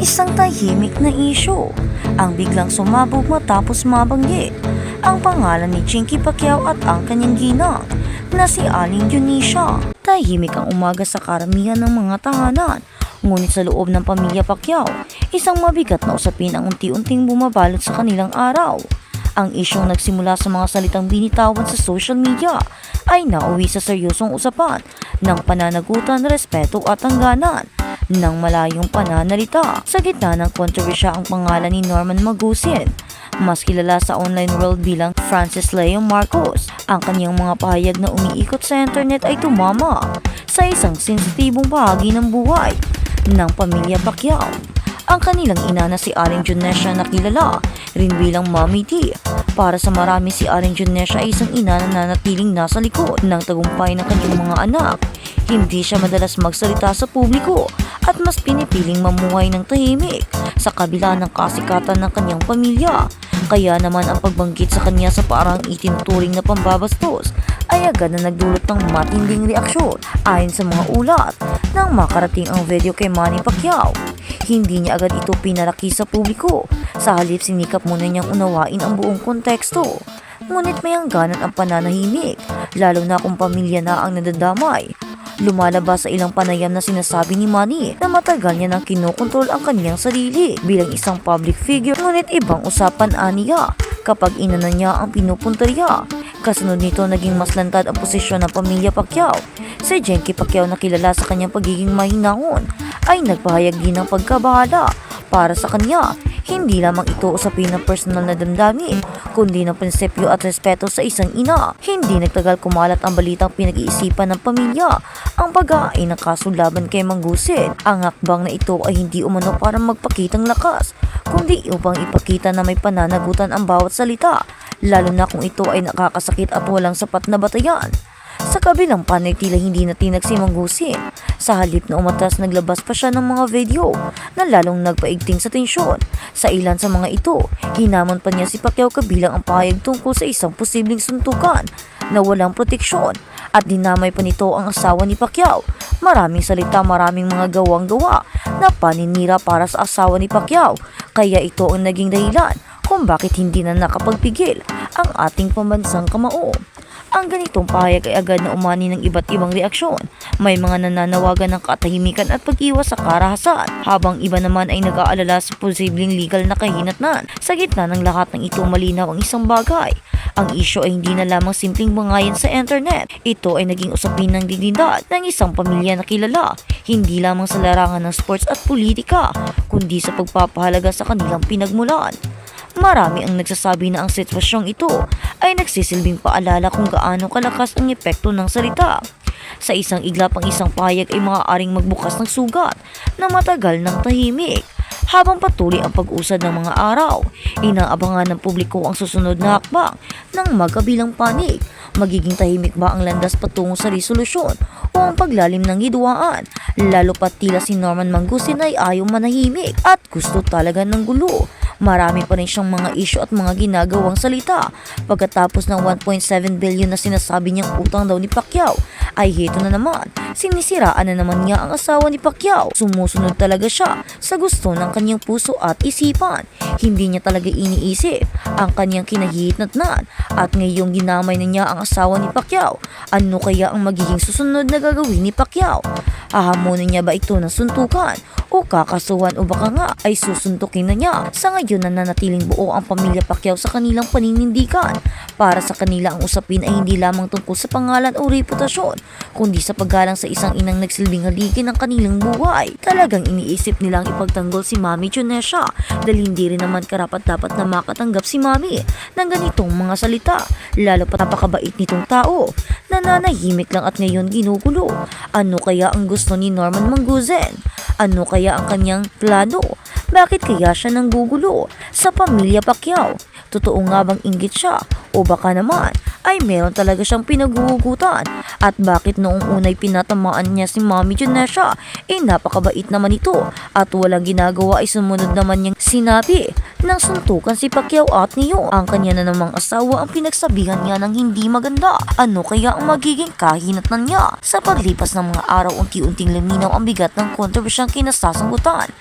Isang tahimik na isyu ang biglang sumabog matapos mabanggit ang pangalan ni Chinky Pacquiao at ang kanyang ginang na si Aling Dionisio. Tahimik ang umaga sa karamihan ng mga tahanan, ngunit sa loob ng pamilya Pacquiao, isang mabigat na usapin ang unti-unting bumabalot sa kanilang araw. Ang isyong nagsimula sa mga salitang binitawan sa social media ay nauwi sa seryosong usapan ng pananagutan, respeto at hangganan ng malayong pananalita. Sa gitna ng kontrobersya ang pangalan ni Norman Magusin, mas kilala sa online world bilang Francis Leo Marcos. Ang kanyang mga pahayag na umiikot sa internet ay tumama sa isang sensitibong bahagi ng buhay ng pamilya Pacquiao. Ang kanilang ina na si Aling Dionisio na kilala rin bilang Mommy T. Para sa marami, si Aling Dionisio ay isang ina na nanatiling nasa likod ng tagumpay ng kanyang mga anak. Hindi siya madalas magsalita sa publiko at mas pinipiling mamuhay ng tahimik sa kabila ng kasikatan ng kanyang pamilya. Kaya naman ang pagbanggit sa kanya sa parang itinuturing na pambabastos ay agad na nagdulot ng matinding reaksyon. Ayon sa mga ulat, nang makarating ang video kay Manny Pacquiao, hindi niya agad ito pinalaki sa publiko. Sa halip, sinikap muna niyang unawain ang buong konteksto. Ngunit may hangganan ang pananahimik, lalo na kung pamilya na ang nadadamay. Lumalabas sa ilang panayam na sinasabi ni Manny na matagal niya nang kinokontrol ang kanyang sarili bilang isang public figure, ngunit ibang usapan aniya kapag ina na niya ang pinupuntarya. Kasunod nito, naging mas lantad ang posisyon ng pamilya Pacquiao. Si Chinky Pacquiao na kilala sa kanyang pagiging mahinahon ay nagpahayag din ng pagkabahala. Para sa kanya, hindi lamang ito usapin ng personal na damdamin, kundi ng prinsipyo at respeto sa isang ina. Hindi nagtagal kumalat ang balitang pinag-iisipan ng pamilya ang pag-aain ng kaso laban kay Magusin. Ang hakbang na ito ay hindi umano para magpakitang lakas, kundi upang ipakita na may pananagutan ang bawat salita, lalo na kung ito ay nakakasakit at walang sapat na batayan. Sa kabilang panay, tila hindi na tinag si Magusin. Sa halip na umatras, naglabas pa siya ng mga video na lalong nagpaigting sa tensyon. Sa ilan sa mga ito, hinamon pa niya si Pacquiao kabilang ang pahayag tungkol sa isang posibleng suntukan na walang proteksyon, at dinamay pa nito ang asawa ni Pacquiao. Maraming salita, maraming mga gawang-gawa na paninira para sa asawa ni Pacquiao, kaya ito ang naging dahilan kung bakit hindi na nakapagpigil ang ating pambansang kamao. Ang ganitong pahayag ay agad na umani ng iba't ibang reaksyon. May mga nananawagan ng katahimikan at pag-iwas sa karahasan, habang iba naman ay nag-aalala sa posibleng legal na kahinatnan. Sa gitna ng lahat ng ito, malinaw ang isang bagay. Ang isyu ay hindi na lamang simpleng bangayan sa internet. Ito ay naging usapin ng dignidad ng isang pamilya na kilala, hindi lamang sa larangan ng sports at politika, kundi sa pagpapahalaga sa kanilang pinagmulan. Marami ang nagsasabi na ang sitwasyong ito ay nagsisilbing paalala kung gaano kalakas ang epekto ng salita. Sa isang iglap, ang isang pahayag ay maaaring magbukas ng sugat na matagal ng tahimik. Habang patuloy ang pag-usad ng mga araw, inaabangan ng publiko ang susunod na hakbang ng magkabilang panig. Magiging tahimik ba ang landas patungo sa resolusyon o ang paglalim ng hidwaan? Lalo pat tila si Norman Magusin ay ayaw manahimik at gusto talaga ng gulo. Marami pa rin siyang mga isyu at mga ginagawang salita. Pagkatapos ng 1.7 billion na sinasabi niyang utang daw ni Pacquiao, ay heto na naman, sinisiraan na naman niya ang asawa ni Pacquiao. Sumusunod talaga siya sa gusto ng kanyang puso at isipan. Hindi niya talaga iniisip ang kanyang kinahihitnatnan, at ngayong ginamay na niya ang asawa ni Pacquiao. Ano kaya ang magiging susunod na gagawin ni Pacquiao? Hahamunin niya ba ito ng suntukan o kakasuhan, o baka nga ay susuntukin na niya? Sa ngayon, nananatiling buo ang pamilya Pacquiao sa kanilang paninindigan. Para sa kanila, ang usapin ay hindi lamang tungkol sa pangalan o reputasyon, kundi sa paggalang sa isang inang nagsilbing haligi ng kanilang buhay. Talagang iniisip nilang ipagtanggol si Mommy Dionisio dahil hindi rin naman karapat-dapat na makatanggap si Mommy ng ganitong mga salita, lalo pa napakabait nitong tao. Nananahimik lang at ngayon ginugulo. Ano kaya ang gusto ni Norman Magusin? Ano kaya ang kanyang plano? Bakit kaya siya nanggugulo sa pamilya Pacquiao? Totoo nga bang inggit siya? O baka naman ay meron talaga siyang pinaguhugutan? At bakit noong unay pinatamaan niya si Mommy Dionisio, napakabait naman ito at walang ginagawa ay sumunod naman niyang sinabi nang suntukan si Pacquiao at niyo ang kanya na namang asawa ang pinagsabihan niya ng hindi maganda. Ano kaya ang magiging kahinatnan niya? Sa paglipas ng mga araw, unti-unting luminaw ang bigat ng kontrobersyang kinasasangkutan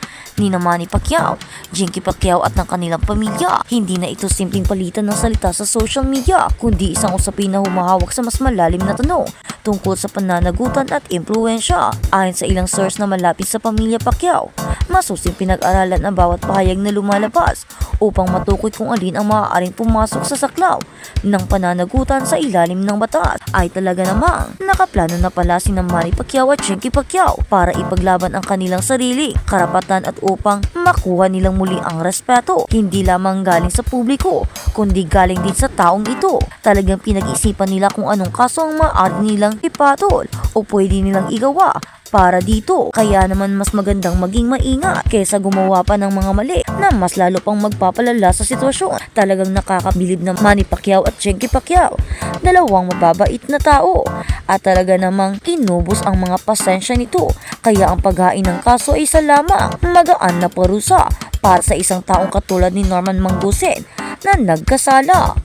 ni Manny Pacquiao, Jinky Pacquiao at ng kanilang pamilya. Hindi na ito simpleng palitan ng salita sa social media, kundi isang usapin na humahawak sa mas malalim na tanong tungkol sa pananagutan at impluensya. Ayon sa ilang source na malapit sa pamilya Pacquiao, masusing pinag-aralan ang bawat pahayag na lumalabas upang matukoy kung alin ang maaaring pumasok sa saklaw ng pananagutan sa ilalim ng batas. Ay talaga namang nakaplano na pala si Manny Pacquiao at Jinky Pacquiao para ipaglaban ang kanilang sarili, karapatan at upang makuha nilang muli ang respeto, hindi lamang galing sa publiko kundi galing din sa taong ito. Talagang pinag-isipan nila kung anong kaso ang maaari nilang ipatol o pwede nilang igawa para dito. Kaya naman mas magandang maging maingat kaysa gumawa pa ng mga mali na mas lalo pang magpapalala sa sitwasyon. Talagang nakakabilib na Manny Pacquiao at Jinky Pacquiao, dalawang mababait na tao, at talaga namang inubos ang mga pasensya nito. Kaya ang paghain ng kaso ay isa lamang magaan na parusa para sa isang taong katulad ni Norman Mangustin na nagkasala.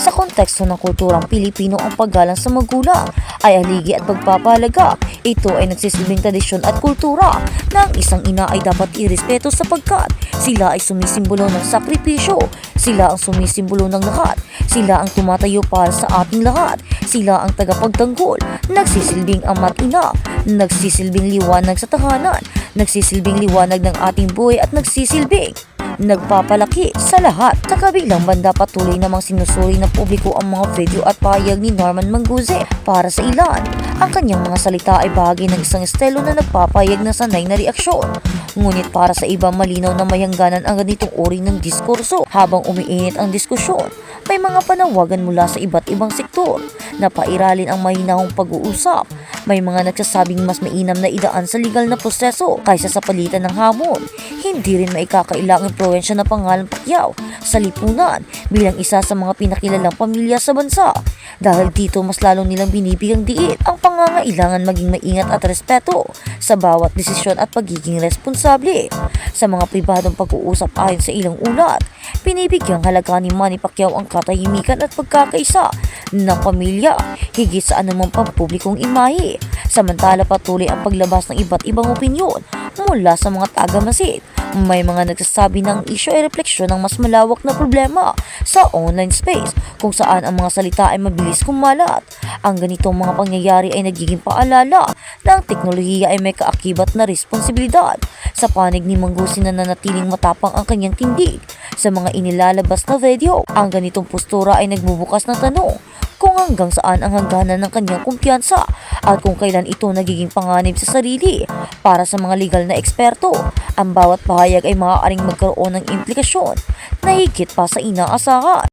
Sa konteksto ng kulturang Pilipino, ang paggalang sa magulang ay haligi at pagpapahalaga. Ito ay nagsisilbing tradisyon at kultura na ang isang ina ay dapat irespeto sapagkat sila ay sumisimbolo ng sakripisyo, sila ang sumisimbolo ng lahat, sila ang tumatayo para sa ating lahat, sila ang tagapagtanggol, nagsisilbing ama't ina, nagsisilbing liwanag sa tahanan, nagsisilbing liwanag ng ating buhay at nagsisilbing nagpapalaki sa lahat. Sa kabilang banda, patuloy namang sinusuri ng publiko ang mga video at pahayag ni Norman Mangustin. Para sa ilan, ang kanyang mga salita ay bahagi ng isang estilo na nagpapahayag ng sanay na reaksyon. Ngunit para sa iba, malinaw na may hangganan ang ganitong uri ng diskurso. Habang umiinit ang diskusyon, may mga panawagan mula sa iba't ibang sektor na pairalin ang mahinahong pag-uusap. May mga nagsasabing mas mainam na idaan sa legal na proseso kaysa sa palitan ng hamon. Hindi rin maikakailang impluwensya ng pangalan Pacquiao sa lipunan bilang isa sa mga pinakilalang pamilya sa bansa. Dahil dito mas lalo nilang binibigyang diin ang pangangailangan maging maingat at respeto sa bawat desisyon at pagiging responsable. Sa mga pribadong pag-uusap ayon sa ilang ulat, binibigyang halaga ni Manny Pacquiao ang katahimikan at pagkakaisa ng pamilya higit sa anumang pampublikong imahe. Samantala, patuloy ang paglabas ng iba't ibang opinyon mula sa mga taga-masid. May mga nagsasabi ng isyu ay refleksyon ng mas malawak na problema sa online space kung saan ang mga salita ay mabilis kumalat. Ang ganitong mga pangyayari ay nagiging paalala na ang teknolohiya ay may kaakibat na responsibilidad. Sa panig ni Mangustin na nanatiling matapang ang kanyang tindig sa mga inilalabas na video, ang ganitong postura ay nagbubukas ng tanong kung hanggang saan ang hangganan ng kanyang kumpiyansa at kung kailan ito nagiging panganib sa sarili. Para sa mga legal na eksperto, ang bawat pahayag ay maaaring magkaroon ng implikasyon na higit pa sa inaasahan.